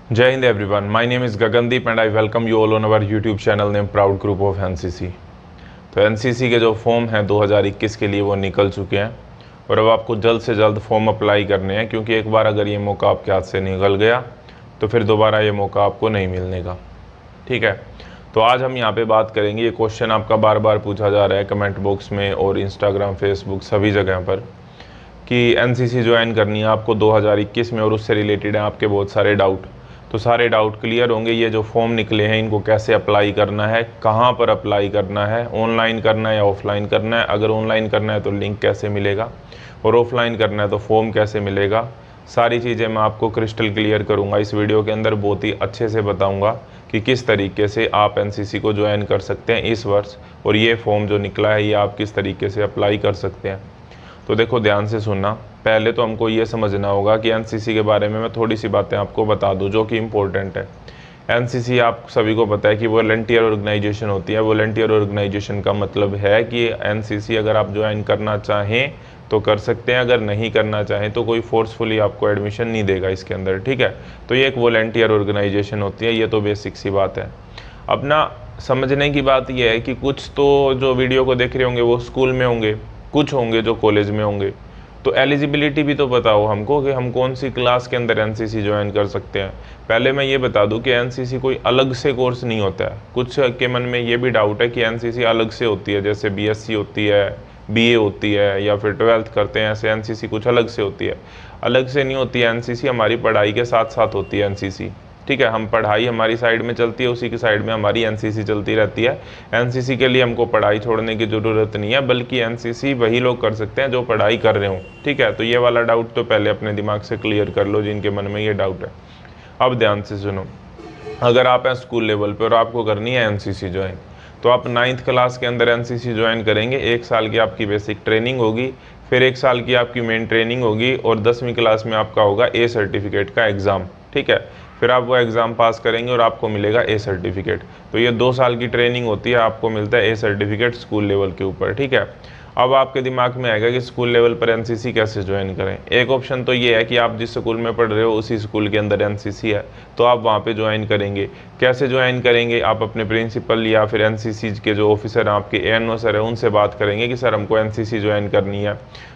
जय Hind everyone, my name is Gagandeep and I welcome you all on our YouTube channel name proud group of NCC. तो NCC के जो form हैं 2021 के लिए वो निकल चुके हैं और अब आपको जल्द से जल्द फॉर्म अप्लाई करने हैं, क्योंकि एक बार अगर ये मौका आपके हाथ से निकल गया तो फिर दोबारा ये मौका आपको नहीं मिलने का। ठीक है, तो आज हम यहाँ पे बात करेंगे, ये क्वेश्चन आपका बार बार पूछा जा रहा है कमेंट बॉक्स में और इंस्टाग्राम, फेसबुक, सभी जगह पर कि एनसीसी ज्वाइन करनी है आपको 2021 में और उससे रिलेटेड है आपके बहुत सारे डाउट। तो सारे डाउट क्लियर होंगे। ये जो फॉर्म निकले हैं इनको कैसे अप्लाई करना है, कहाँ पर अप्लाई करना है, ऑनलाइन करना है या ऑफलाइन करना है, अगर ऑनलाइन करना है तो लिंक कैसे मिलेगा और ऑफलाइन करना है तो फॉर्म कैसे मिलेगा, सारी चीज़ें मैं आपको क्रिस्टल क्लियर करूँगा इस वीडियो के अंदर। बहुत ही अच्छे से बताऊँगा कि किस तरीके से आप एनसीसी को ज्वाइन कर सकते हैं इस वर्ष, और ये फॉर्म जो निकला है ये आप किस तरीके से अप्लाई कर सकते हैं। तो देखो, ध्यान से सुनना। पहले तो हमको ये समझना होगा कि एनसीसी के बारे में मैं थोड़ी सी बातें आपको बता दूं जो कि इम्पोर्टेंट है। एनसीसी आप सभी को पता है कि वॉलंटियर ऑर्गेनाइजेशन होती है। वॉलंटियर ऑर्गेनाइजेशन का मतलब है कि एनसीसी अगर आप ज्वाइन करना चाहें तो कर सकते हैं, अगर नहीं करना चाहें तो कोई फोर्सफुली आपको एडमिशन नहीं देगा इसके अंदर। ठीक है, तो ये एक वॉलंटियर ऑर्गेनाइजेशन होती है। ये तो बेसिक सी बात है। अपना समझने की बात यह है कि कुछ तो जो वीडियो को देख रहे होंगे वो स्कूल में होंगे, कुछ होंगे जो कॉलेज में होंगे। तो एलिजिबिलिटी भी तो बताओ हमको कि हम कौन सी क्लास के अंदर एनसीसी ज्वाइन कर सकते हैं। पहले मैं ये बता दूं कि एनसीसी कोई अलग से कोर्स नहीं होता है। कुछ के मन में ये भी डाउट है कि एनसीसी अलग से होती है, जैसे बीएससी होती है, बीए होती है, या फिर 12th करते हैं ऐसे एनसीसी कुछ अलग से होती है। अलग से नहीं होती है एनसीसी, हमारी पढ़ाई के साथ साथ होती है एनसीसी। ठीक है, हम पढ़ाई हमारी साइड में चलती है, उसी की साइड में हमारी एनसीसी चलती रहती है। एनसीसी के लिए हमको पढ़ाई छोड़ने की ज़रूरत नहीं है, बल्कि एनसीसी वही लोग कर सकते हैं जो पढ़ाई कर रहे हों। ठीक है, तो ये वाला डाउट तो पहले अपने दिमाग से क्लियर कर लो जिनके मन में ये डाउट है। अब ध्यान से सुनो, अगर आप हैं स्कूल लेवल पर और आपको करनी है एनसीसी ज्वाइन, तो आप 9th क्लास के अंदर एनसीसी ज्वाइन करेंगे। 1 साल की आपकी बेसिक ट्रेनिंग होगी, फिर 1 साल की आपकी मेन ट्रेनिंग होगी और 10वीं क्लास में आपका होगा ए सर्टिफिकेट का एग्ज़ाम। ठीक है, फिर आप वो एग्ज़ाम पास करेंगे और आपको मिलेगा ए सर्टिफिकेट। तो ये 2 साल की ट्रेनिंग होती है, आपको मिलता है ए सर्टिफिकेट स्कूल लेवल के ऊपर। ठीक है, अब आपके दिमाग में आएगा कि स्कूल लेवल पर एनसीसी कैसे ज्वाइन करें। एक ऑप्शन तो ये है कि आप जिस स्कूल में पढ़ रहे हो उसी स्कूल के अंदर एनसीसी है, तो आप वहाँ पे ज्वाइन करेंगे। कैसे ज्वाइन करेंगे, आप अपने प्रिंसिपल या फिर एनसीसी के जो ऑफिसर हैं, आपके एएनओ सर है, उनसे बात करेंगे कि सर हमको एनसीसी ज्वाइन करनी है।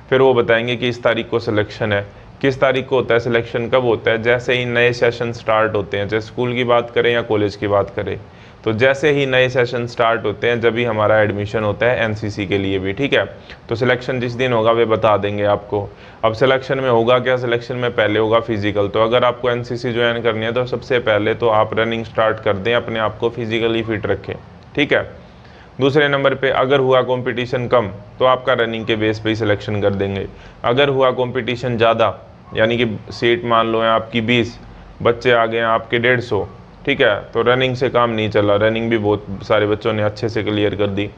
फिर वो बताएंगे कि इस तारीख को सिलेक्शन है। किस तारीख को होता है सिलेक्शन, कब होता है, जैसे ही नए सेशन स्टार्ट होते हैं, चाहे स्कूल की बात करें या कॉलेज की बात करें, तो जैसे ही नए सेशन स्टार्ट होते हैं जब भी हमारा एडमिशन होता है एनसीसी के लिए भी। ठीक है, तो सिलेक्शन जिस दिन होगा वे बता देंगे आपको। अब सिलेक्शन में होगा क्या, सिलेक्शन में पहले होगा फिजिकल। तो अगर आपको एनसीसी ज्वाइन करनी है तो सबसे पहले तो आप रनिंग स्टार्ट कर दें, अपने आप को फिजिकली फिट रखें। ठीक है, दूसरे नंबर पे अगर हुआ कंपटीशन कम तो आपका रनिंग के बेस पे ही सिलेक्शन कर देंगे। अगर हुआ कंपटीशन ज़्यादा, यानी कि सीट मान लो है आपकी 20, बच्चे आ गए हैं आपके 150, ठीक है, तो रनिंग से काम नहीं चला। रनिंग भी बहुत सारे बच्चों ने अच्छे से क्लियर कर दी।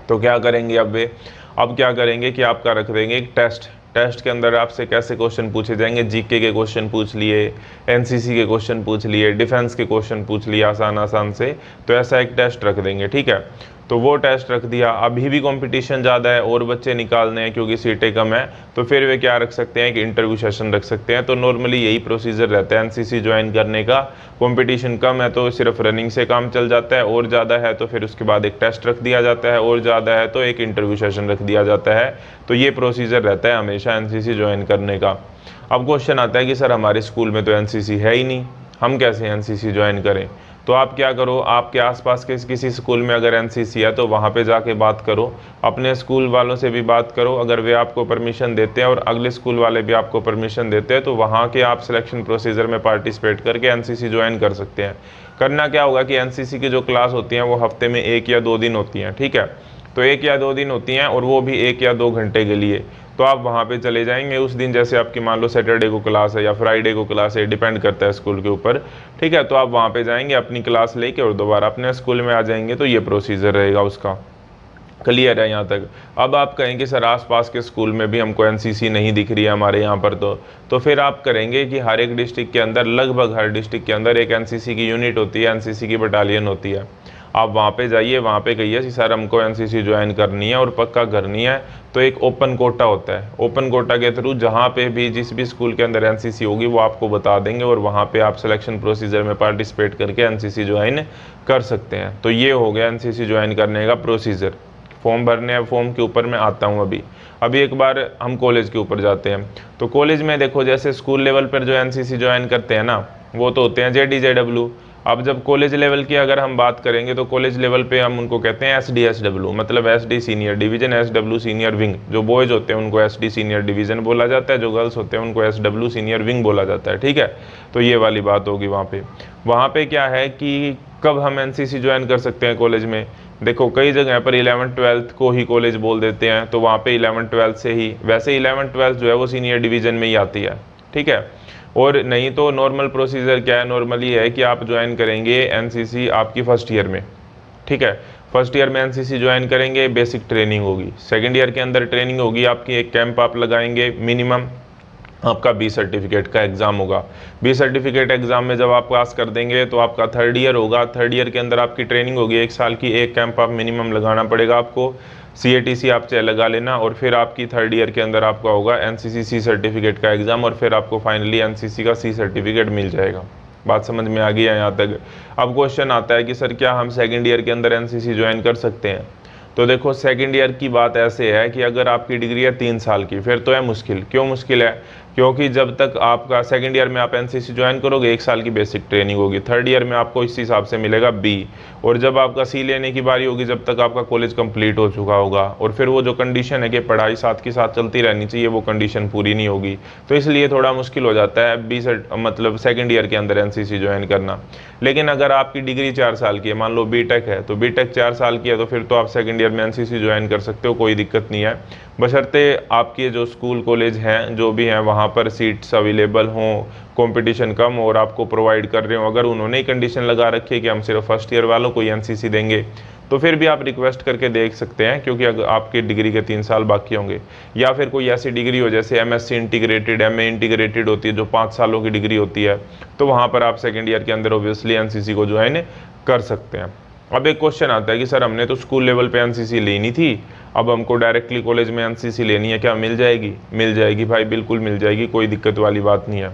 तो क्या करेंगे अब क्या करेंगे कि आपका रख देंगे एक टेस्ट। टेस्ट के अंदर आपसे कैसे क्वेश्चन पूछे जाएंगे, जीके के क्वेश्चन पूछ लिए, एनसीसी के क्वेश्चन पूछ लिए, डिफेंस के क्वेश्चन पूछ लिए आसान आसान से। तो ऐसा एक टेस्ट रख देंगे। ठीक है, तो वो टेस्ट रख दिया। अभी भी कंपटीशन ज़्यादा है और बच्चे निकालने हैं क्योंकि सीटें कम है, तो फिर वे क्या रख सकते हैं कि इंटरव्यू सेशन रख सकते हैं। तो नॉर्मली यही प्रोसीजर रहता है एनसीसी ज्वाइन करने का। कंपटीशन कम है तो सिर्फ रनिंग से काम चल जाता है, और ज़्यादा है तो फिर उसके बाद एक टेस्ट रख दिया जाता है, और ज़्यादा है तो एक इंटरव्यू सेशन रख दिया जाता है। तो ये प्रोसीजर रहता है हमेशा एनसीसी ज्वाइन करने का। अब क्वेश्चन आता है कि सर हमारे स्कूल में तो एनसीसी है ही नहीं, हम कैसे एनसीसी ज्वाइन करें। तो आप क्या करो, आपके आसपास के किसी स्कूल में अगर एनसीसी है तो वहाँ पे जाके बात करो, अपने स्कूल वालों से भी बात करो। अगर वे आपको परमिशन देते हैं और अगले स्कूल वाले भी आपको परमिशन देते हैं तो वहाँ के आप सिलेक्शन प्रोसीजर में पार्टिसिपेट करके एनसीसी ज्वाइन कर सकते हैं। करना क्या होगा कि एनसीसी की जो क्लास होती हैं वो हफ्ते में 1 या 2 दिन होती हैं। ठीक है, तो 1 या 2 दिन होती हैं और वो भी 1 या 2 घंटे के लिए। तो आप वहाँ पे चले जाएंगे उस दिन, जैसे आपकी मान लो सैटरडे को क्लास है या फ्राइडे को क्लास है, डिपेंड करता है स्कूल के ऊपर। ठीक है, तो आप वहाँ पे जाएंगे अपनी क्लास लेके और दोबारा अपने स्कूल में आ जाएंगे। तो ये प्रोसीजर रहेगा उसका। क्लियर है यहाँ तक। अब आप कहेंगे सर आसपास के स्कूल में भी हमको एनसीसी नहीं दिख रही है हमारे यहाँ पर, तो फिर आप करेंगे कि हर एक डिस्ट्रिक्ट के अंदर, लगभग हर डिस्ट्रिक्ट के अंदर एक एनसीसी की यूनिट होती है, एनसीसी की बटालियन होती है। आप वहाँ पे जाइए, वहाँ पे कहिए कि सर हमको एनसीसी ज्वाइन करनी है और पक्का करनी है। तो एक ओपन कोटा होता है, ओपन कोटा के थ्रू जहाँ पे भी जिस भी स्कूल के अंदर एनसीसी होगी वो आपको बता देंगे और वहाँ पे आप सिलेक्शन प्रोसीजर में पार्टिसिपेट करके एनसीसी ज्वाइन कर सकते हैं। तो ये हो गया एनसीसी ज्वाइन करने का प्रोसीजर। फॉर्म भरने हैं, फॉर्म के ऊपर मैं आता हूँ। अभी एक बार हम कॉलेज के ऊपर जाते हैं। तो कॉलेज में देखो, जैसे स्कूल लेवल पर जो एनसीसी ज्वाइन करते हैं ना, वो तो होते हैं JDJW। अब जब कॉलेज लेवल की अगर हम बात करेंगे तो कॉलेज लेवल पे हम उनको कहते हैं SDSW, मतलब SD senior division, SW senior wing. जो बॉयज़ होते हैं उनको SD सीनियर डिवीजन बोला जाता है, जो गर्ल्स होते हैं उनको SW सीनियर विंग बोला जाता है, ठीक है। तो ये वाली बात होगी वहाँ पे क्या है कि कब हम एनसीसी ज्वाइन कर सकते हैं कॉलेज में। देखो कई जगह पर 11th-12th को ही कॉलेज बोल देते हैं, तो वहाँ पे 11th-12th से ही, वैसे 11th-12th जो है वो सीनियर डिवीज़न में ही आती है, ठीक है। और नहीं तो नॉर्मल प्रोसीजर क्या है, नॉर्मली है कि आप ज्वाइन करेंगे एनसीसी आपकी फर्स्ट ईयर में, ठीक है। फर्स्ट ईयर में एनसीसी ज्वाइन करेंगे, बेसिक ट्रेनिंग होगी। सेकेंड ईयर के अंदर ट्रेनिंग होगी आपकी, एक कैंप आप लगाएंगे मिनिमम। आपका B सर्टिफिकेट का एग्ज़ाम होगा। B सर्टिफिकेट एग्ज़ाम में जब आप पास कर देंगे तो आपका थर्ड ईयर होगा। थर्ड ईयर के अंदर आपकी ट्रेनिंग होगी 1 साल की, एक कैंप आप मिनिमम लगाना पड़ेगा आपको। CATC आप चाहे लगा लेना, और फिर आपकी थर्ड ईयर के अंदर आपका होगा NCC C सर्टिफिकेट का एग्ज़ाम, और फिर आपको फाइनली NCC का C सर्टिफिकेट मिल जाएगा। बात समझ में आ गई है यहाँ तक। अब क्वेश्चन आता है कि सर क्या हम सेकेंड ईयर के अंदर NCC ज्वाइन कर सकते हैं। तो देखो सेकेंड ईयर की बात ऐसे है कि अगर आपकी डिग्री है 3 साल की, फिर तो है मुश्किल। क्यों मुश्किल है? क्योंकि जब तक आपका सेकेंड ईयर में आप एनसीसी ज्वाइन करोगे 1 साल की बेसिक ट्रेनिंग होगी, थर्ड ईयर में आपको इस हिसाब से मिलेगा B, और जब आपका C लेने की बारी होगी जब तक आपका कॉलेज कंप्लीट हो चुका होगा, और फिर वो जो कंडीशन है कि पढ़ाई साथ के साथ चलती रहनी चाहिए, वो कंडीशन पूरी नहीं होगी। तो इसलिए थोड़ा मुश्किल हो जाता है मतलब सेकेंड ईयर के अंदर एनसीसी ज्वाइन करना। लेकिन अगर आपकी डिग्री 4 साल की है, मान लो B.Tech है, तो B.Tech 4 साल की है, तो फिर तो आप सेकेंड ईयर में एनसीसी ज्वाइन कर सकते हो, कोई दिक्कत नहीं है। बशर्ते आपके जो स्कूल कॉलेज हैं जो भी हैं वहाँ पर सीट्स अवेलेबल हों, कंपटीशन कम और आपको प्रोवाइड कर रहे हो। अगर उन्होंने ही कंडीशन लगा रखी है कि हम सिर्फ फर्स्ट ईयर वालों को ही एनसीसी देंगे, तो फिर भी आप रिक्वेस्ट करके देख सकते हैं, क्योंकि अगर आपके डिग्री के 3 साल बाकी होंगे, या फिर कोई ऐसी डिग्री हो जैसे MSc इंटीग्रेटेड, MA इंटीग्रेटेड होती है जो 5 सालों की डिग्री होती है, तो वहाँ पर आप सेकेंड ईयर के अंदर ऑब्वियसली एनसीसी को ज्वाइन कर सकते हैं। अब एक क्वेश्चन आता है कि सर हमने तो स्कूल लेवल पे एनसीसी लेनी थी, अब हमको डायरेक्टली कॉलेज में एनसीसी लेनी है, क्या मिल जाएगी? मिल जाएगी भाई, बिल्कुल मिल जाएगी, कोई दिक्कत वाली बात नहीं है।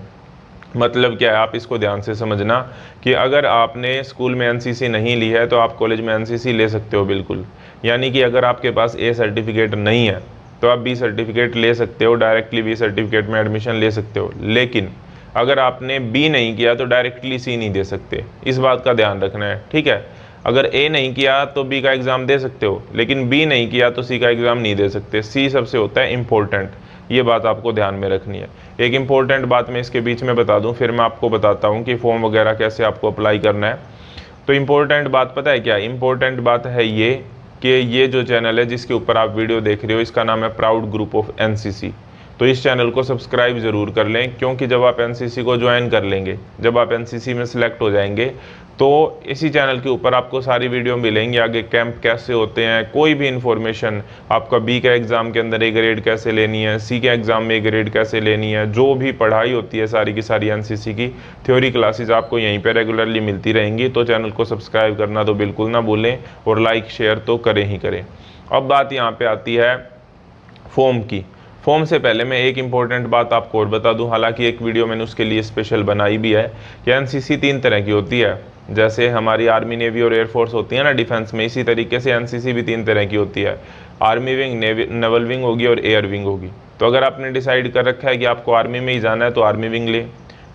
मतलब क्या है, आप इसको ध्यान से समझना कि अगर आपने स्कूल में एनसीसी नहीं ली है तो आप कॉलेज में एनसीसी ले सकते हो बिल्कुल। यानी कि अगर आपके पास A सर्टिफिकेट नहीं है तो आप B सर्टिफिकेट ले सकते हो, डायरेक्टली B सर्टिफिकेट में एडमिशन ले सकते हो। लेकिन अगर आपने B नहीं किया तो डायरेक्टली C नहीं दे सकते, इस बात का ध्यान रखना है, ठीक है। अगर A नहीं किया तो B का एग्ज़ाम दे सकते हो, लेकिन B नहीं किया तो C का एग्ज़ाम नहीं दे सकते। C सबसे होता है इम्पोर्टेंट, ये बात आपको ध्यान में रखनी है। एक इम्पोर्टेंट बात मैं इसके बीच में बता दूं, फिर मैं आपको बताता हूं कि फॉर्म वगैरह कैसे आपको अप्लाई करना है। तो इम्पोर्टेंट बात पता है क्या? इम्पोर्टेंट बात है ये कि ये जो चैनल है जिसके ऊपर आप वीडियो देख रहे हो, इसका नाम है प्राउड ग्रुप ऑफ एनसीसी। तो इस चैनल को सब्सक्राइब ज़रूर कर लें, क्योंकि जब आप एनसीसी को ज्वाइन कर लेंगे, जब आप एनसीसी में सिलेक्ट हो जाएंगे, तो इसी चैनल के ऊपर आपको सारी वीडियो मिलेंगी। आगे कैंप कैसे होते हैं, कोई भी इन्फॉर्मेशन, आपका B का एग्ज़ाम के अंदर A ग्रेड कैसे लेनी है, C के एग्ज़ाम में A ग्रेड कैसे लेनी है, जो भी पढ़ाई होती है सारी की सारी एनसीसी की थ्योरी क्लासेस आपको यहीं पे रेगुलरली मिलती रहेंगी। तो चैनल को सब्सक्राइब करना तो बिल्कुल ना भूलें, और लाइक शेयर तो करें ही करें। अब बात यहाँ पर आती है फॉर्म की। फॉर्म से पहले मैं एक इम्पॉर्टेंट बात आपको और बता दूं, हालांकि एक वीडियो मैंने उसके लिए स्पेशल बनाई भी है कि एनसीसी 3 तरह की होती है। जैसे हमारी आर्मी, नेवी और एयरफोर्स होती है ना डिफेंस में, इसी तरीके से एनसीसी भी 3 तरह की होती है। आर्मी विंग, नेवल विंग होगी और एयर विंग होगी। तो अगर आपने डिसाइड कर रखा है कि आपको आर्मी में ही जाना है तो आर्मी विंग ले,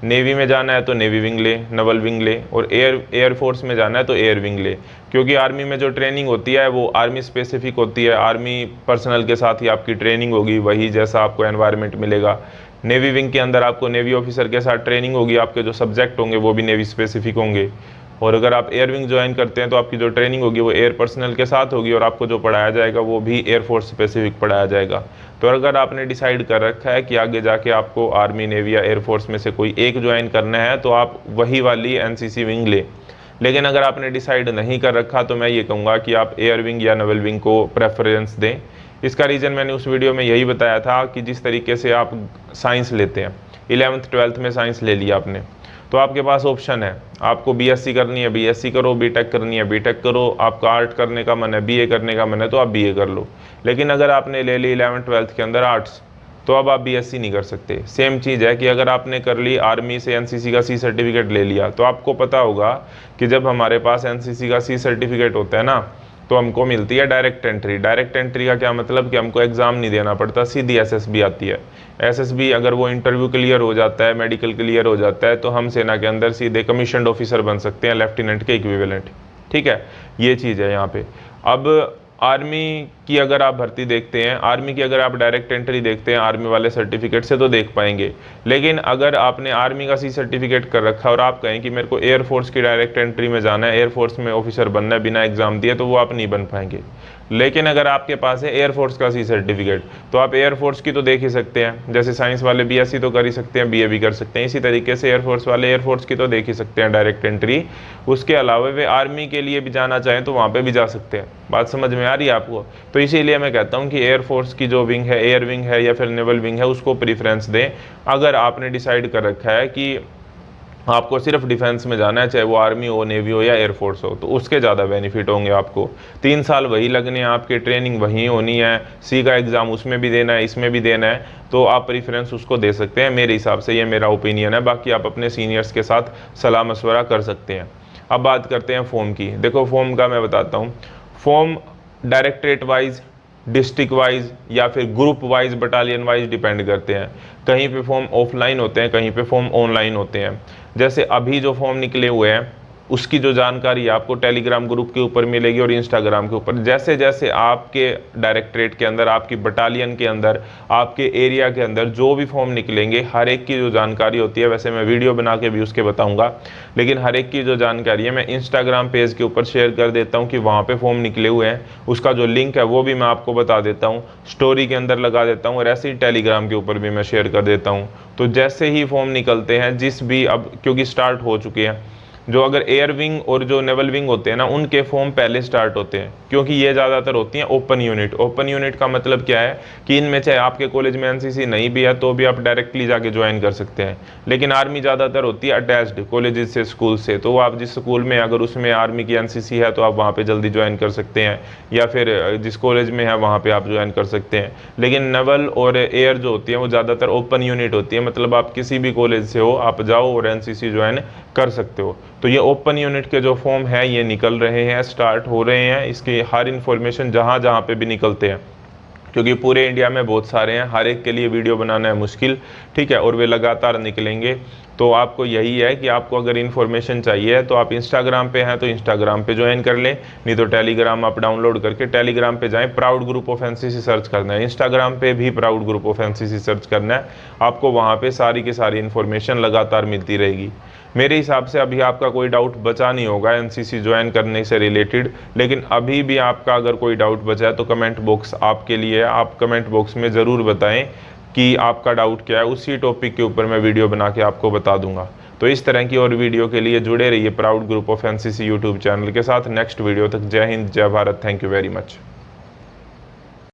नेवी में जाना है तो नेवी विंग ले, नवल विंग ले, और एयरफोर्स में जाना है तो एयर विंग ले। क्योंकि आर्मी में जो ट्रेनिंग होती है वो आर्मी स्पेसिफिक होती है, आर्मी पर्सनल के साथ ही आपकी ट्रेनिंग होगी, वही जैसा आपको एनवायरनमेंट मिलेगा। नेवी विंग के अंदर आपको नेवी ऑफिसर के साथ ट्रेनिंग होगी, आपके जो सब्जेक्ट होंगे वो भी नेवी स्पेसिफिक होंगे। और अगर आप एयर विंग ज्वाइन करते हैं तो आपकी जो ट्रेनिंग होगी वो एयर पर्सनल के साथ होगी, और आपको जो पढ़ाया जाएगा वो भी एयरफोर्स स्पेसिफिक पढ़ाया जाएगा। तो अगर आपने डिसाइड कर रखा है कि आगे जाके आपको आर्मी, नेवी या एयरफोर्स में से कोई एक ज्वाइन करना है, तो आप वही वाली एनसीसी विंग ले। लेकिन अगर आपने डिसाइड नहीं कर रखा तो मैं ये कहूँगा कि आप एयर विंग या नवल विंग को प्रेफरेंस दें। इसका रीज़न मैंने उस वीडियो में यही बताया था कि जिस तरीके से आप साइंस लेते हैं, 11th-12th में साइंस ले लिया आपने, तो आपके पास ऑप्शन है, आपको बीएससी करनी है बीएससी करो, बीटेक करनी है बीटेक करो, आपका आर्ट करने का मन है, बीए करने का मन है तो आप बीए कर लो। लेकिन अगर आपने ले ली 11th-12th के अंदर आर्ट्स तो अब आप बीएससी नहीं कर सकते। सेम चीज़ है कि अगर आपने कर ली आर्मी से एनसीसी का सी सर्टिफिकेट ले लिया, तो आपको पता होगा कि जब हमारे पास एनसीसी का सी सर्टिफिकेट होता है ना, तो हमको मिलती है डायरेक्ट एंट्री। डायरेक्ट एंट्री का क्या मतलब कि हमको एग्ज़ाम नहीं देना पड़ता, सीधी एसएसबी आती है। एसएसबी अगर वो इंटरव्यू क्लियर हो जाता है, मेडिकल क्लियर हो जाता है, तो हम सेना के अंदर सीधे कमीशन्ड ऑफिसर बन सकते हैं, लेफ्टिनेंट के इक्विवेलेंट। ठीक है, ये चीज़ है यहाँ पे। अब आर्मी की अगर आप भर्ती देखते हैं, आर्मी की अगर आप डायरेक्ट एंट्री देखते हैं आर्मी वाले सर्टिफिकेट से तो देख पाएंगे। लेकिन अगर आपने आर्मी का सी सर्टिफिकेट कर रखा है और आप कहें कि मेरे को एयरफोर्स की डायरेक्ट एंट्री में जाना है, एयरफोर्स में ऑफिसर बनना है बिना एग्जाम दिए, तो वो आप नहीं बन पाएंगे। लेकिन अगर आपके पास है एयरफोर्स का सी सर्टिफिकेट तो आप एयरफोर्स की तो देख ही सकते हैं। जैसे साइंस वाले बीएससी तो कर ही सकते हैं, बीए भी कर सकते हैं, इसी तरीके से एयरफोर्स वाले एयरफोर्स की तो देख ही सकते हैं डायरेक्ट एंट्री। उसके अलावा वे आर्मी के लिए भी जाना चाहें तो वहाँ पे भी जा सकते हैं। बात समझ में आ रही है आपको? तो इसीलिए मैं कहता हूँ कि एयरफोर्स की जो विंग है, एयर विंग है या फिर नेवल विंग है, उसको प्रीफ्रेंस दें। अगर आपने डिसाइड कर रखा है कि आपको सिर्फ डिफेंस में जाना है, चाहे वो आर्मी हो, नेवी हो या एयरफोर्स हो, तो उसके ज़्यादा बेनिफिट होंगे आपको। 3 साल वही लगने हैं, आपके ट्रेनिंग वहीं होनी है, सी का एग्ज़ाम उसमें भी देना है, इसमें भी देना है, तो आप प्रीफ्रेंस उसको दे सकते हैं। मेरे हिसाब से ये मेरा ओपिनियन है, बाकी आप अपने सीनियर्स के साथ सलाह मशवरा कर सकते हैं। अब बात करते हैं फॉर्म की। देखो फॉर्म का मैं बताता हूँ। Form directorate wise, district wise या फिर group wise, battalion wise depend करते हैं। कहीं पे फॉर्म ऑफलाइन होते हैं, कहीं पे फॉर्म ऑनलाइन होते हैं। जैसे अभी जो फॉर्म निकले हुए हैं उसकी जो जानकारी आपको टेलीग्राम ग्रुप के ऊपर मिलेगी और इंस्टाग्राम के ऊपर। जैसे जैसे आपके डायरेक्टरेट के अंदर, आपकी बटालियन के अंदर, आपके एरिया के अंदर जो भी फॉर्म निकलेंगे, हर एक की जो जानकारी होती है, वैसे मैं वीडियो बना के भी उसके बताऊंगा, लेकिन हर एक की जो जानकारी है मैं इंस्टाग्राम पेज के ऊपर शेयर कर देता हूँ कि वहाँ पे फॉर्म निकले हुए हैं। उसका जो लिंक है वो भी मैं आपको बता देता हूँ, स्टोरी के अंदर लगा देता हूँ, और ऐसे ही टेलीग्राम के ऊपर भी मैं शेयर कर देता हूँ। तो जैसे ही फॉर्म निकलते हैं, जिस भी, अब क्योंकि स्टार्ट हो चुके हैं, जो अगर एयर विंग और जो नेवल विंग होते हैं ना, उनके फॉर्म पहले स्टार्ट होते हैं, क्योंकि ये ज़्यादातर होती हैं ओपन यूनिट। ओपन यूनिट का मतलब क्या है कि इनमें चाहे आपके कॉलेज में एनसीसी नहीं भी है तो भी आप डायरेक्टली जाके ज्वाइन कर सकते हैं। लेकिन आर्मी ज़्यादातर होती है अटैच्ड कॉलेजेस से, स्कूल से, तो आप जिस स्कूल में अगर उसमें आर्मी की एनसीसी है तो आप वहाँ पर जल्दी ज्वाइन कर सकते हैं, या फिर जिस कॉलेज में है वहाँ पर आप ज्वाइन कर सकते हैं। लेकिन नेवल और एयर जो होती है वो ज़्यादातर ओपन यूनिट होती है, मतलब आप किसी भी कॉलेज से हो, आप जाओ और एनसीसी ज्वाइन कर सकते हो। तो ये ओपन यूनिट के जो फॉर्म है ये निकल रहे हैं, स्टार्ट हो रहे हैं। इसकी हर इन्फॉर्मेशन जहाँ जहाँ पे भी निकलते हैं, क्योंकि पूरे इंडिया में बहुत सारे हैं, हर एक के लिए वीडियो बनाना है मुश्किल, ठीक है, और वे लगातार निकलेंगे। तो आपको यही है कि आपको अगर इन्फॉर्मेशन चाहिए तो आप इंस्टाग्राम पे हैं तो इंस्टाग्राम पे ज्वाइन कर लें, नहीं तो टेलीग्राम आप डाउनलोड करके टेलीग्राम पे जाएं, proud group of NCC search करना है। इंस्टाग्राम पे भी proud group of NCC search करना है, आपको वहाँ पे सारी की सारी इन्फॉर्मेशन लगातार मिलती रहेगी। मेरे हिसाब से अभी आपका कोई डाउट बचा नहीं होगा एनसीसी ज्वाइन करने से रिलेटेड, लेकिन अभी भी आपका अगर कोई डाउट बचा है तो कमेंट बॉक्स आपके लिए है। आप कमेंट बॉक्स में ज़रूर बताएं कि आपका डाउट क्या है, उसी टॉपिक के ऊपर मैं वीडियो बना के आपको बता दूंगा। तो इस तरह की और वीडियो के लिए जुड़े रहिए proud group of NCC YouTube channel के साथ। नेक्स्ट वीडियो तक जय हिंद, जय Bharat, thank you very much.